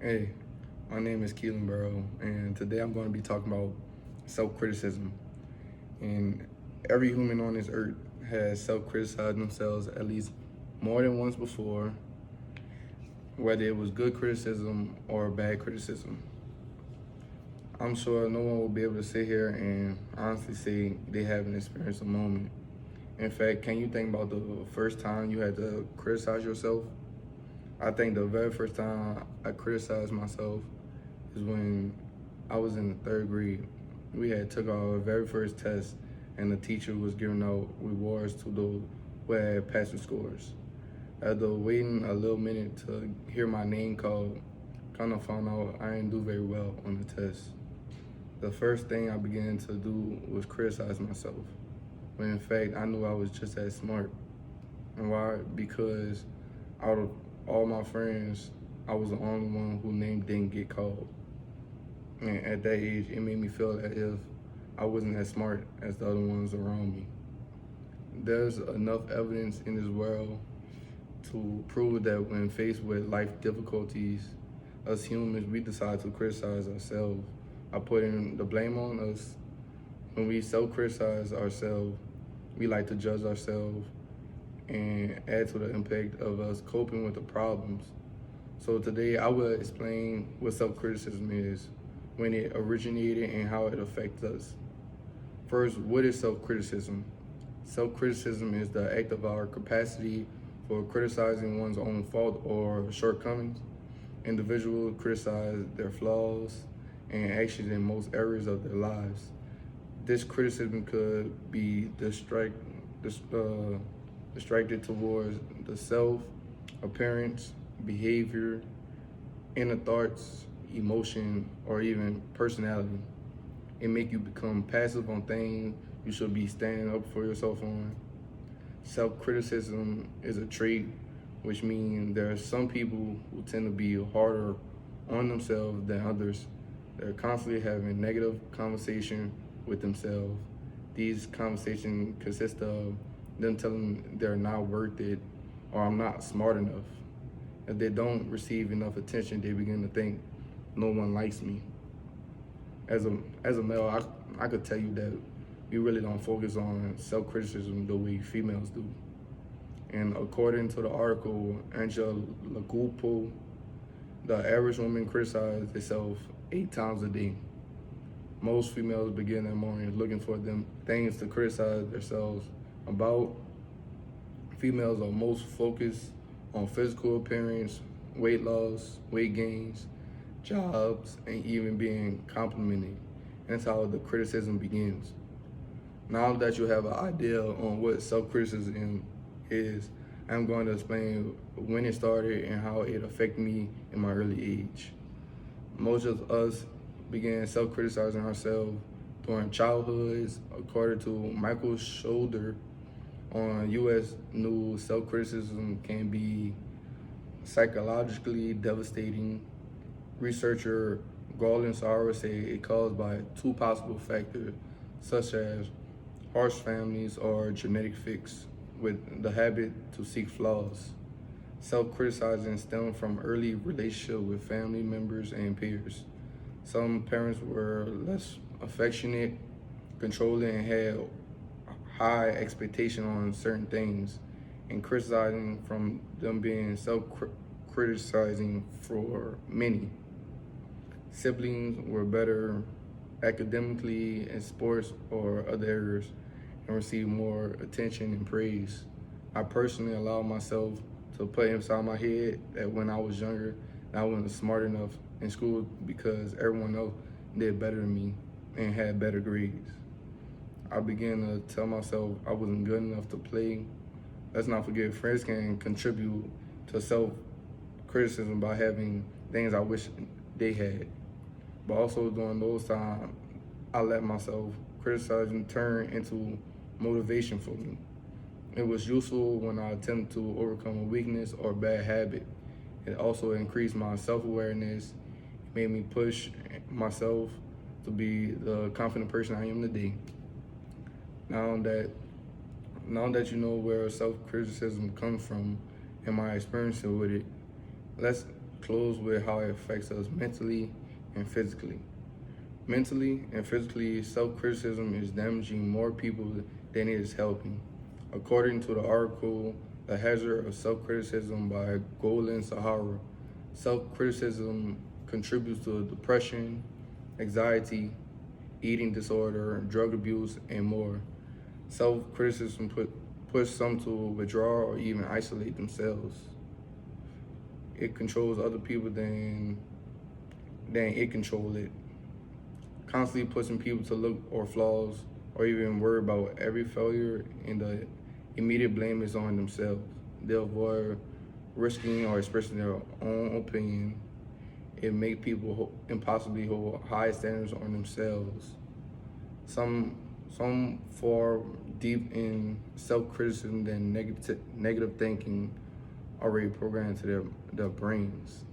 Hey, my name is Keelan Burrow, and today I'm going to be talking about self-criticism. And every human on this earth has self-criticized themselves at least more than once before, whether it was good criticism or bad criticism. I'm sure no one will be able to sit here and honestly say they haven't experienced a moment. In fact, can you think about the first time you had to criticize yourself? I think the very first time I criticized myself is when I was in the third grade. We had took our very first test, and the teacher was giving out rewards to those who had passing scores. After waiting a little minute to hear my name called, kind of found out I didn't do very well on the test. The first thing I began to do was criticize myself, when in fact I knew I was just as smart. And why? Because out of all my friends, I was the only one whose name didn't get called. And at that age, it made me feel as if I wasn't as smart as the other ones around me. There's enough evidence in this world to prove that when faced with life difficulties, us humans, we decide to criticize ourselves. I putting the blame on us. When we self-criticize ourselves, we like to judge ourselves and add to the impact of us coping with the problems. So today I will explain what self-criticism is, when it originated, and how it affects us. First, what is self-criticism? Self-criticism is the act of our capacity for criticizing one's own fault or shortcomings. Individuals criticize their flaws and actions in most areas of their lives. This criticism could be distracted towards the self, appearance, behavior, inner thoughts, emotion, or even personality. It make you become passive on things you should be standing up for yourself on. Self-criticism is a trait, which means there are some people who tend to be harder on themselves than others. They're constantly having negative conversation with themselves. These conversations consist of them telling they're not worth it or I'm not smart enough. If they don't receive enough attention, they begin to think no one likes me. As a male, I could tell you that we really don't focus on self-criticism the way females do. And according to the article, Angela Lagupo, the average woman criticizes herself 8 times a day. Most females begin their morning looking for them things to criticize themselves about. Females are most focused on physical appearance, weight loss, weight gains, jobs, and even being complimented. And that's how the criticism begins. Now that you have an idea on what self-criticism is, I'm going to explain when it started and how it affected me in my early age. Most of us began self-criticizing ourselves during childhoods. According to Michael Shoulder on U.S. News, self-criticism can be psychologically devastating. Researcher Garland Sauer say it caused by two possible factors, such as harsh families or genetic fix with the habit to seek flaws. Self-criticizing stemmed from early relationship with family members and peers. Some parents were less affectionate, controlling, and had high expectation on certain things, and criticizing from them being self-criticizing for many. Siblings were better academically in sports or other areas and received more attention and praise. I personally allowed myself to put inside my head that when I was younger, I wasn't smart enough in school because everyone else did better than me and had better grades. I began to tell myself I wasn't good enough to play. Let's not forget, friends can contribute to self-criticism by having things I wish they had. But also during those times, I let myself criticizing turn into motivation for me. It was useful when I attempted to overcome a weakness or bad habit. It also increased my self-awareness. It made me push myself to be the confident person I am today. Now that now that you know where self-criticism comes from and my experience with it, let's close with how it affects us mentally and physically. Mentally and physically, self-criticism is damaging more people than it is helping. According to the article, The Hazard of Self-Criticism by Golan Sahara, self-criticism contributes to depression, anxiety, eating disorder, drug abuse, and more. Self-criticism push some to withdraw or even isolate themselves. It controls other people than it controls it. Constantly pushing people to look or flaws or even worry about every failure, and the immediate blame is on themselves. They avoid risking or expressing their own opinion. It makes people impossibly hold high standards on themselves. Some fall deep in self-criticism than negative thinking already programmed to their brains.